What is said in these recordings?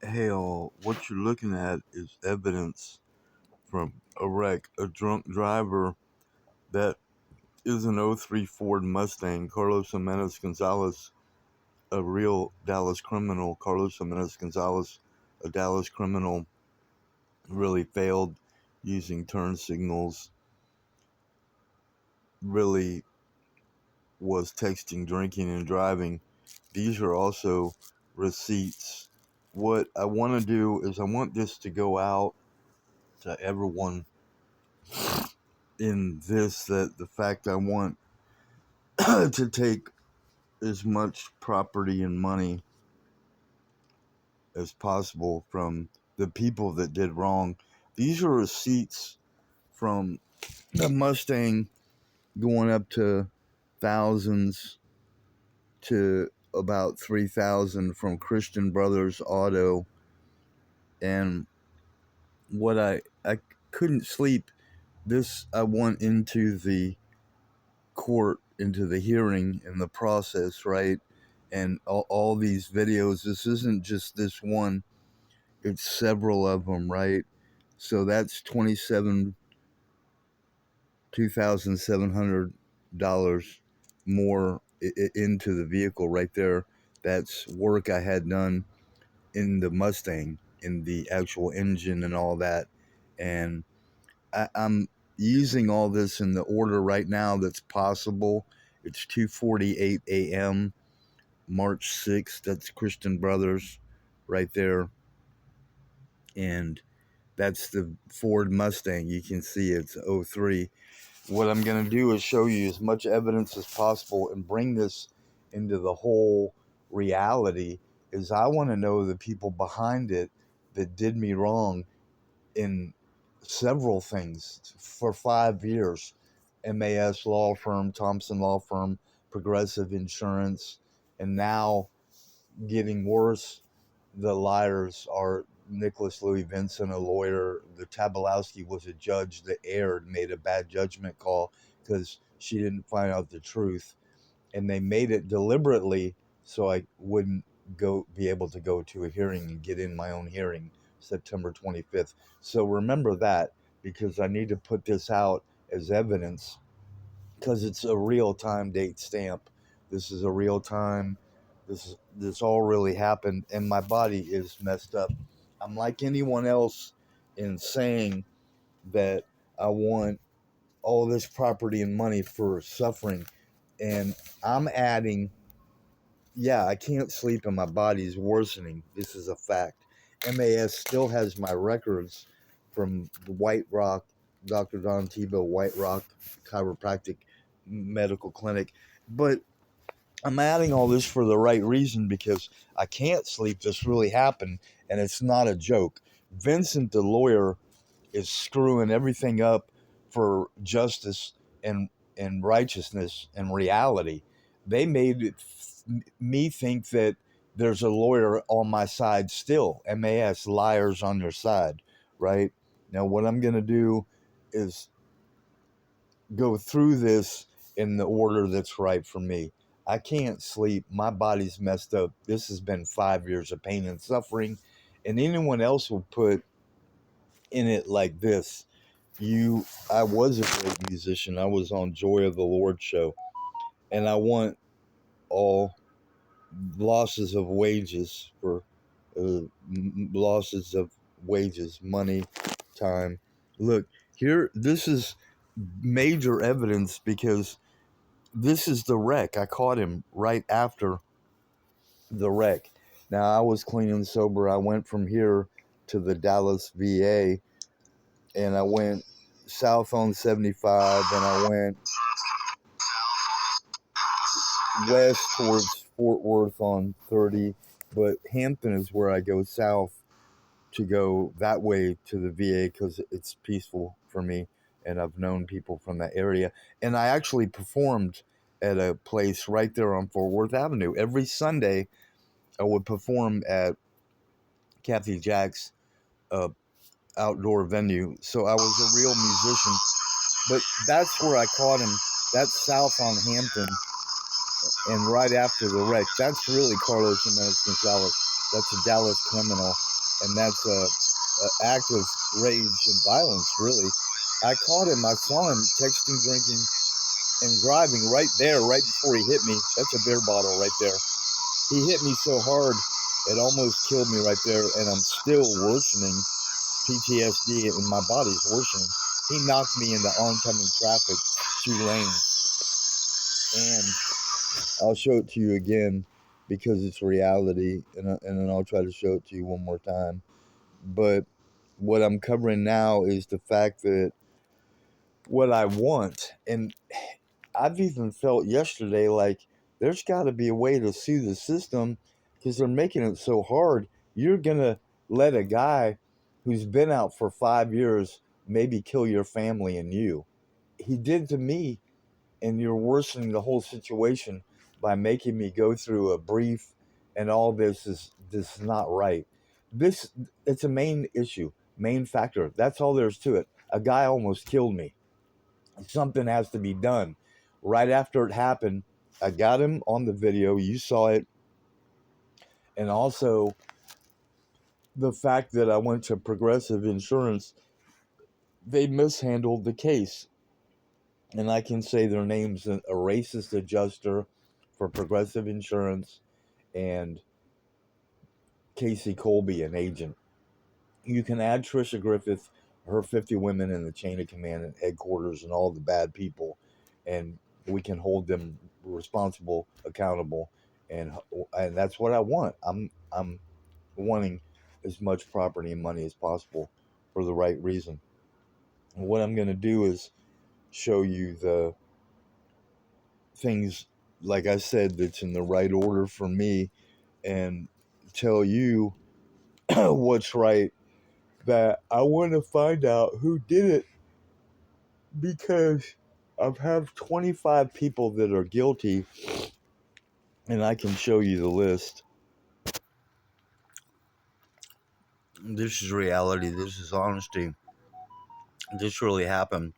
Hey, all, what you're looking at is evidence from a wreck. A drunk driver that is an '03 Ford Mustang. Carlos Jimenez Gonzalez, a real Dallas criminal. Carlos Jimenez Gonzalez, a Dallas criminal, really failed using turn signals, really was texting, drinking, and driving. These are also receipts. What I want to do is I want this to go out to everyone in this, that the fact I want to take as much property and money as possible from the people that did wrong. These are receipts from the Mustang going up to thousands to about 3,000 from Christian Brothers Auto. And what I couldn't sleep. This I went into the court, into the hearing and the process, right? And all these videos, this isn't just this one, it's several of them, right? So that's $2,700 more into the vehicle right there. That's work I had done in the Mustang, in the actual engine and all that. And I'm using all this in the order right now that's possible. It's 2:48 a.m. March 6th. That's Christian Brothers right there. And that's the Ford Mustang. You can see it's '03. What I'm going to do is show you as much evidence as possible and bring this into the whole reality. Is I want to know the people behind it that did me wrong in several things for 5 years. MAS law firm, Thompson law firm, Progressive Insurance, and now getting worse, the liars are Nicholas Louis Vincent, a lawyer. The Tabalowski was a judge that erred, made a bad judgment call because she didn't find out the truth, and they made it deliberately so I wouldn't be able to go to a hearing and get in my own hearing September 25th. So remember that, because I need to put this out as evidence, because it's a real time date stamp. This is a real time. This all really happened, and my body is messed up. I'm like anyone else in saying that I want all this property and money for suffering, and I'm adding, yeah, I can't sleep and my body's worsening. This is a fact. MAS still has my records from the White Rock, Dr. Don Tebow White Rock Chiropractic Medical Clinic. But I'm adding all this for the right reason, because I can't sleep. This really happened, and it's not a joke. Vincent, the lawyer, is screwing everything up for justice and righteousness and reality. They made me think that there's a lawyer on my side still. MAS, liars on their side, right? Now, what I'm going to do is go through this in the order that's right for me. I can't sleep. My body's messed up. This has been 5 years of pain and suffering. And anyone else will put in it like this. I was a great musician. I was on Joy of the Lord show. And I want all losses of wages for losses of wages, money, time. Look, here, this is major evidence, because this is the wreck. I caught him right after the wreck. Now, I was clean and sober. I went from here to the Dallas VA, and I went south on 75, and I went west towards Fort Worth on 30, but Hampton is where I go south to go that way to the VA, because it's peaceful for me, and I've known people from that area. And I actually performed at a place right there on Fort Worth Avenue. Every Sunday, I would perform at Kathy Jack's outdoor venue. So I was a real musician. But that's where I caught him. That's south on Hampton, and right after the wreck. That's really Carlos Jimenez Gonzalez. That's a Dallas criminal. and that's a act of rage and violence, really. I caught him. I saw him texting, drinking, and driving right there, right before he hit me. That's a beer bottle right there. He hit me so hard, it almost killed me right there, and I'm still worsening PTSD, and my body's worsening. He knocked me into oncoming traffic, 2 lanes, and I'll show it to you again because it's reality, and then I'll try to show it to you one more time. But what I'm covering now is the fact that what I want, and I've even felt yesterday like there's got to be a way to sue the system because they're making it so hard. You're going to let a guy who's been out for 5 years maybe kill your family and you. He did to me, and you're worsening the whole situation by making me go through a brief, and all this is not right. This it's a main issue, main factor. That's all there's to it. A guy almost killed me. Something has to be done. Right after it happened, I got him on the video. You saw it. And also the fact that I went to Progressive Insurance, they mishandled the case. And I can say their names: a racist adjuster for Progressive Insurance and Casey Colby, an agent. You can add Trisha Griffith, her 50 women in the chain of command and headquarters, and all the bad people, and we can hold them responsible, accountable, and that's what I want. I'm wanting as much property and money as possible for the right reason. And what I'm going to do is show you the things, like I said, that's in the right order for me, and tell you what's right. That I want to find out who did it because I have 25 people that are guilty, and I can show you the list. This is reality. This is honesty. This really happened.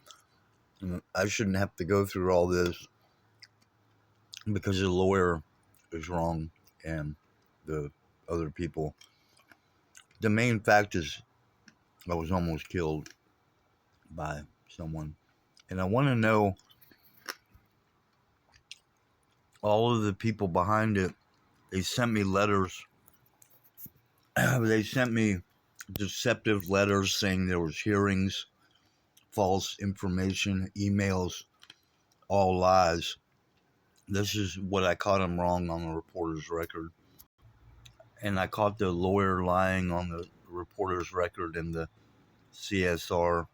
I shouldn't have to go through all this because the lawyer is wrong and the other people. The main fact is I was almost killed by someone. And I want to know all of the people behind it. They sent me letters. They sent me deceptive letters saying there was hearings, false information, emails, all lies. This is what I caught him wrong on the reporter's record. And I caught the lawyer lying on the reporter's record and the CSR.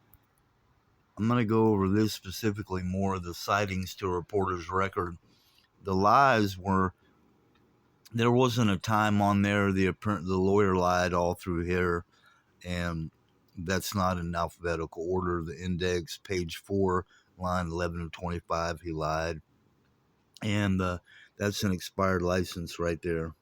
I'm going to go over this specifically more of the sightings to reporter's record. The lies were there wasn't a time on there. The lawyer lied all through here, and that's not in alphabetical order. The index, page 4, line 11 of 25, he lied. And that's an expired license right there.